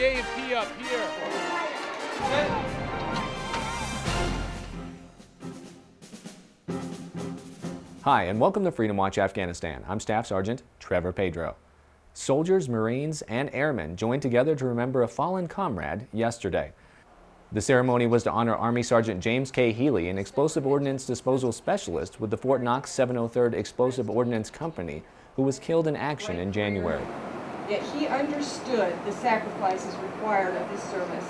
A&P up here. Hi, and welcome to Freedom Watch Afghanistan. I'm Staff Sergeant Trevor Pedro. Soldiers, Marines, and airmen joined together to remember a fallen comrade yesterday. The ceremony was to honor Army Sergeant James K. Healy, an explosive ordnance disposal specialist with the Fort Knox 703rd Explosive Ordnance Company, who was killed in action in January. Yet he understood the sacrifices required of his service.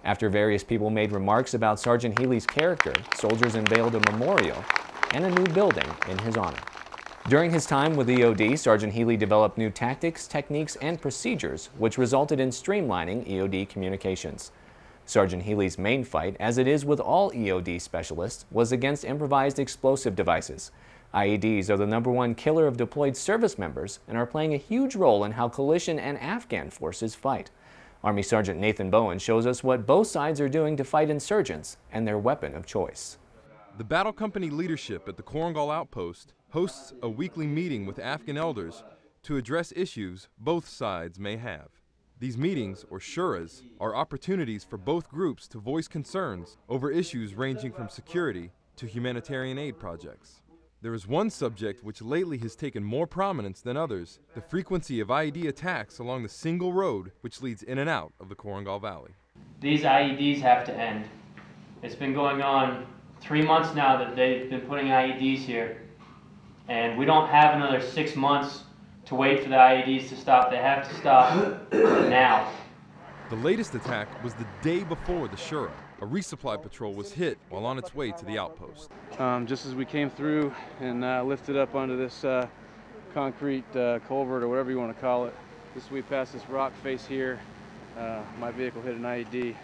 After various people made remarks about Sergeant Healy's character, soldiers unveiled a memorial and a new building in his honor. During his time with EOD, Sergeant Healy developed new tactics, techniques, and procedures, which resulted in streamlining EOD communications. Sergeant Healy's main fight, as it is with all EOD specialists, was against improvised explosive devices. IEDs are the #1 killer of deployed service members and are playing a huge role in how coalition and Afghan forces fight. Army Sergeant Nathan Bowen shows us what both sides are doing to fight insurgents and their weapon of choice. The Battle Company leadership at the Korangal Outpost hosts a weekly meeting with Afghan elders to address issues both sides may have. These meetings, or Shuras, are opportunities for both groups to voice concerns over issues ranging from security to humanitarian aid projects. There is one subject which lately has taken more prominence than others: the frequency of IED attacks along the single road which leads in and out of the Korangal Valley. These IEDs have to end. It's been going on 3 months now that they've been putting IEDs here, and we don't have another 6 months to wait for the IEDs to stop. They have to stop now. The latest attack was the day before the Shura. A resupply patrol was hit while on its way to the outpost. Just as we came through and lifted up onto this concrete culvert, or whatever you want to call it, just as we passed this rock face here, my vehicle hit an IED.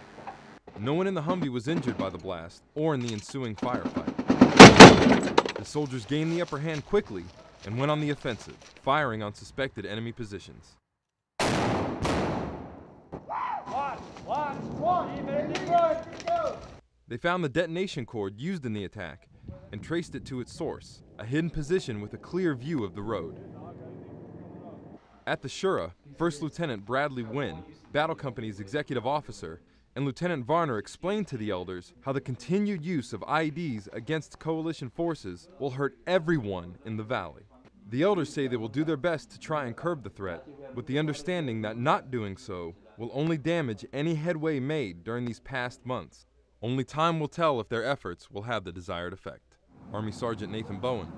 No one in the Humvee was injured by the blast or in the ensuing firefight. The soldiers gained the upper hand quickly and went on the offensive, firing on suspected enemy positions. They found the detonation cord used in the attack and traced it to its source, a hidden position with a clear view of the road. At the Shura, First Lieutenant Bradley Wynn, Battle Company's executive officer, and Lieutenant Varner explained to the elders how the continued use of IEDs against coalition forces will hurt everyone in the valley. The elders say they will do their best to try and curb the threat, with the understanding that not doing so will only damage any headway made during these past months. Only time will tell if their efforts will have the desired effect. Army Sergeant Nathan Bowen,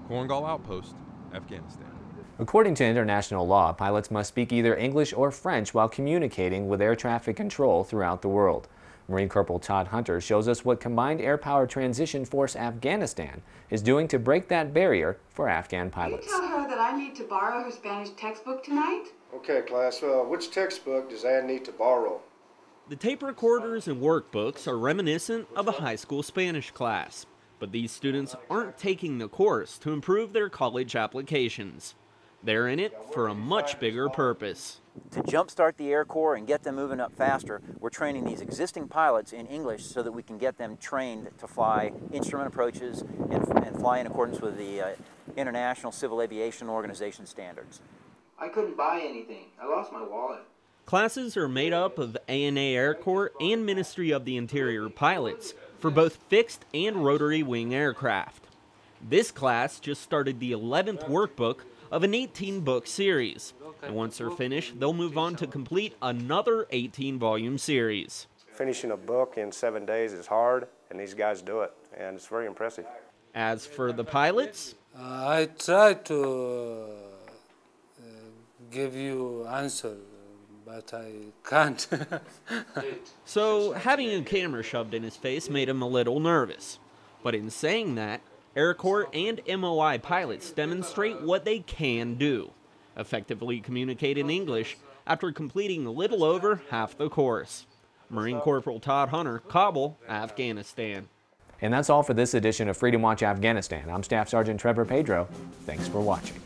Korangal Outpost, Afghanistan. According to international law, pilots must speak either English or French while communicating with air traffic control throughout the world. Marine Corporal Todd Hunter shows us what Combined Air Power Transition Force Afghanistan is doing to break that barrier for Afghan pilots. Can you tell her that I need to borrow her Spanish textbook tonight? Okay, class. Which textbook does Ann need to borrow? The tape recorders and workbooks are reminiscent of a high school Spanish class, but these students aren't taking the course to improve their college applications. They're in it for a much bigger purpose. To jumpstart the Air Corps and get them moving up faster, we're training these existing pilots in English so that we can get them trained to fly instrument approaches and fly in accordance with the International Civil Aviation Organization standards. I couldn't buy anything. I lost my wallet. Classes are made up of ANA Air Corps and Ministry of the Interior pilots for both fixed and rotary wing aircraft. This class just started the 11th workbook of an 18-book series, and once they're finished, they'll move on to complete another 18-volume series. Finishing a book in 7 days is hard, and these guys do it, and it's very impressive. As for the pilots, I try to give you answer, but I can't. So having a camera shoved in his face made him a little nervous. But in saying that, Air Corps and MOI pilots demonstrate what they can do: effectively communicate in English after completing a little over half the course. Marine Corporal Todd Hunter, Kabul, Afghanistan. And that's all for this edition of Freedom Watch Afghanistan. I'm Staff Sergeant Trevor Pedro. Thanks for watching.